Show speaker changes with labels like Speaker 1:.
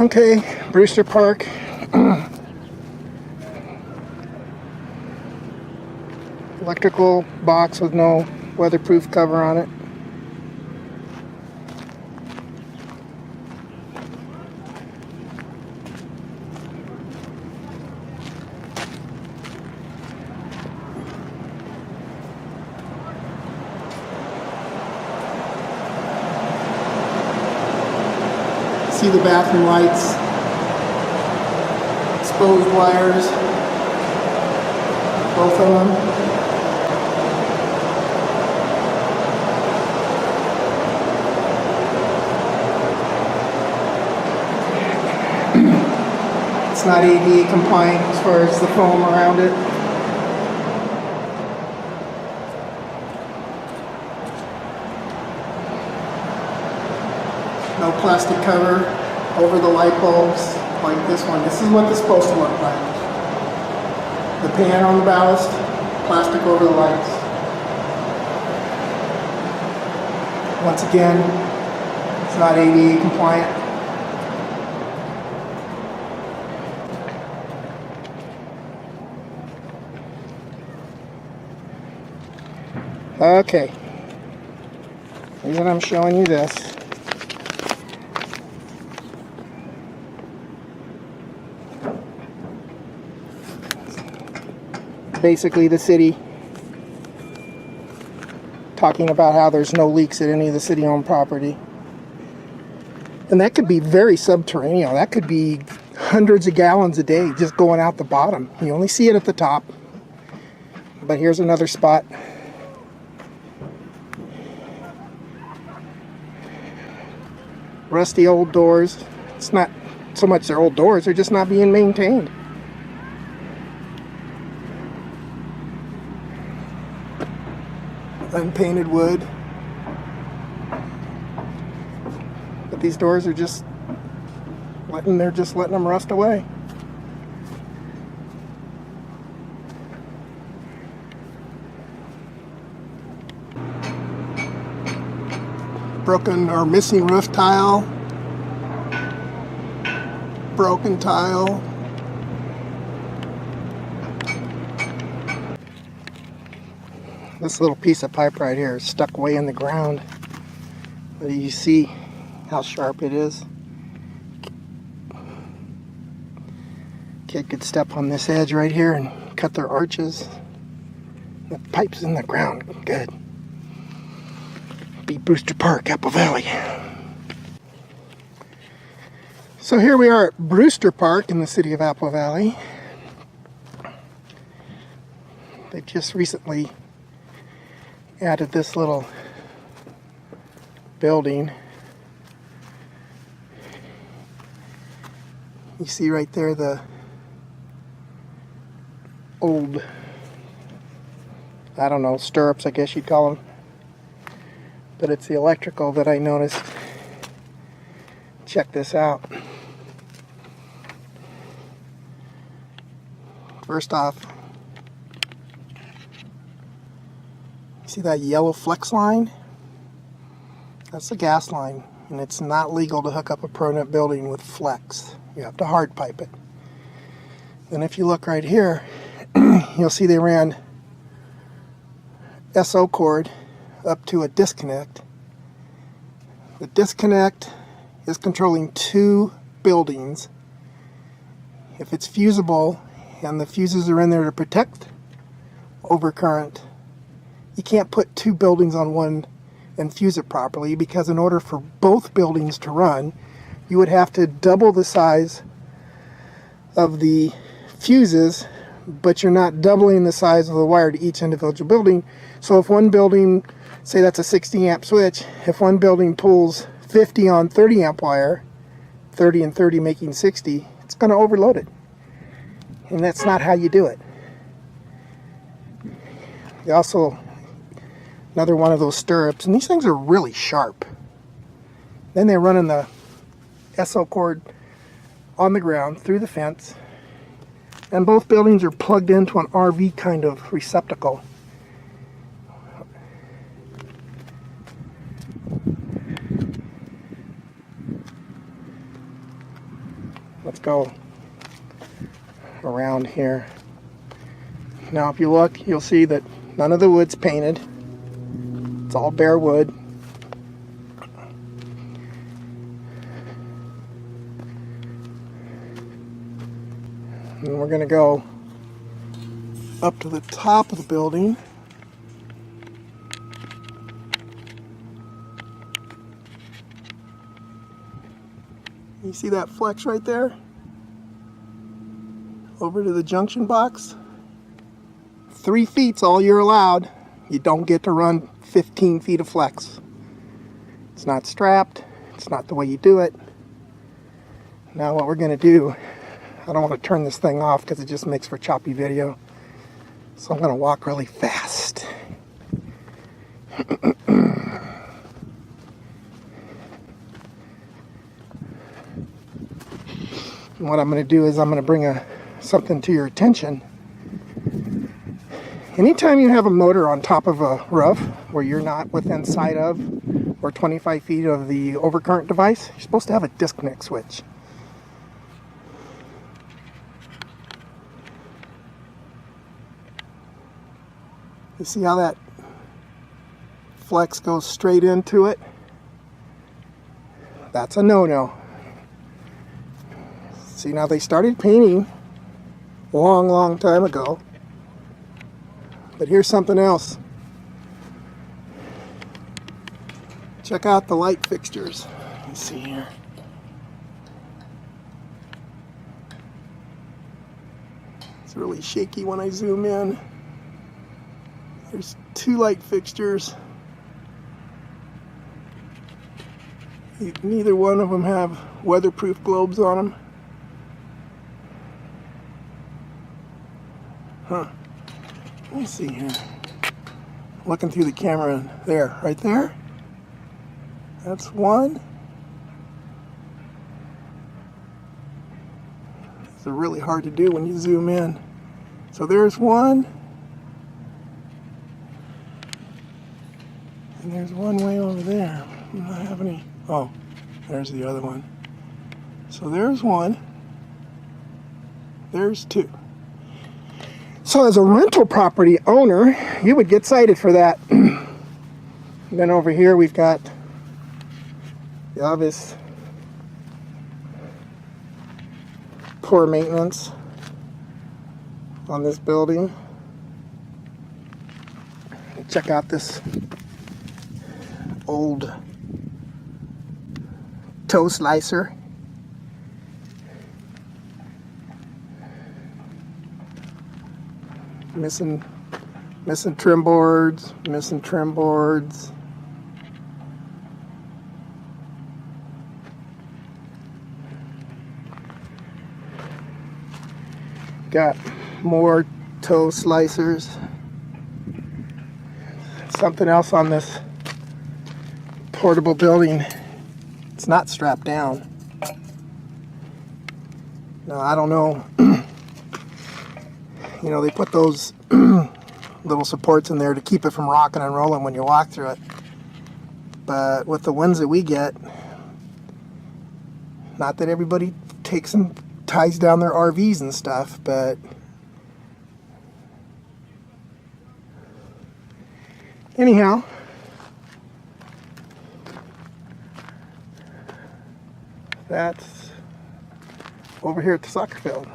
Speaker 1: Okay, Brewster Park. Electrical box with no weatherproof cover on it. See the bathroom lights, exposed wires, both of them. It's not ADA compliant as far as the foam around it. No plastic cover over the light bulbs like this one. This is what it's supposed to look like. The pan on the ballast, plastic over the lights. Once again, it's not ADA compliant. Okay, reason I'm showing you this. Basically the city talking about how there's no leaks at any of the city-owned property. And that could be very subterranean. That could be hundreds of gallons a day just going out the bottom. You only see it at the top. But here's another spot. Rusty old doors. It's not so much they're old doors, they're just not being maintained. Unpainted wood. But these doors are just letting them rust away. Broken or missing roof tile. Broken tile. This little piece of pipe right here is stuck way in the ground. But you see how sharp it is. Kid could step on this edge right here and cut their arches. The pipe's in the ground. Good. Be Brewster Park, Apple Valley. So here we are at Brewster Park in the city of Apple Valley. They've just recently added this little building. You see right there the old, I don't know, stirrups I guess you'd call them. But it's the electrical that I noticed. Check this out. First off, see that yellow flex line? That's the gas line, and it's not legal to hook up a permanent building with flex. You have to hard pipe it. Then if you look right here, you'll see they ran SO cord up to a disconnect. The disconnect is controlling two buildings. If it's fusible and the fuses are in there to protect overcurrent, you can't put two buildings on one and fuse it properly, because in order for both buildings to run, you would have to double the size of the fuses, but you're not doubling the size of the wire to each individual building. So if one building, say that's a 60 amp switch, if one building pulls 50 on 30 amp wire, 30 and 30 making 60, it's going to overload it. And that's not how you do it. You also, another one of those stirrups, and these things are really sharp. Then they're running the SO cord on the ground through the fence, and both buildings are plugged into an RV kind of receptacle. Let's go around here. Now if you look, you'll see that none of the wood's painted. It's all bare wood. And we're going to go up to the top of the building. You see that flex right there? Over to the junction box. 3 feet's all you're allowed. You don't get to run 15 feet of flex. It's not strapped. It's not the way you do it. Now what we're going to do, I don't want to turn this thing off because it just makes for choppy video. So I'm going to walk really fast. And what I'm going to do is I'm going to bring something to your attention. Anytime you have a motor on top of a roof where you're not within sight of or 25 feet of the overcurrent device, you're supposed to have a disconnect switch. You see how that flex goes straight into it? That's a no-no. See, now they started painting a long time ago. But here's something else. Check out the light fixtures. Let's see here. It's really shaky when I zoom in. There's 2 light fixtures. Neither one of them have weatherproof globes on them. Huh. Let me see here. Looking through the camera there, right there. That's one. It's really hard to do when you zoom in. So there's one. And there's one way over there. I don't have any. Oh, there's the other one. So there's one. There's 2. So as a rental property owner, you would get cited for that. Then over here we've got the obvious poor maintenance on this building. Check out this old toe slicer. Missing trim boards, missing trim boards. Got more toe slicers. Something else on this portable building. It's not strapped down. Now I don't know. You know, they put those little supports in there to keep it from rocking and rolling when you walk through it. But with the ones that we get, not that everybody takes and ties down their RVs and stuff, but anyhow, that's over here at the soccer field.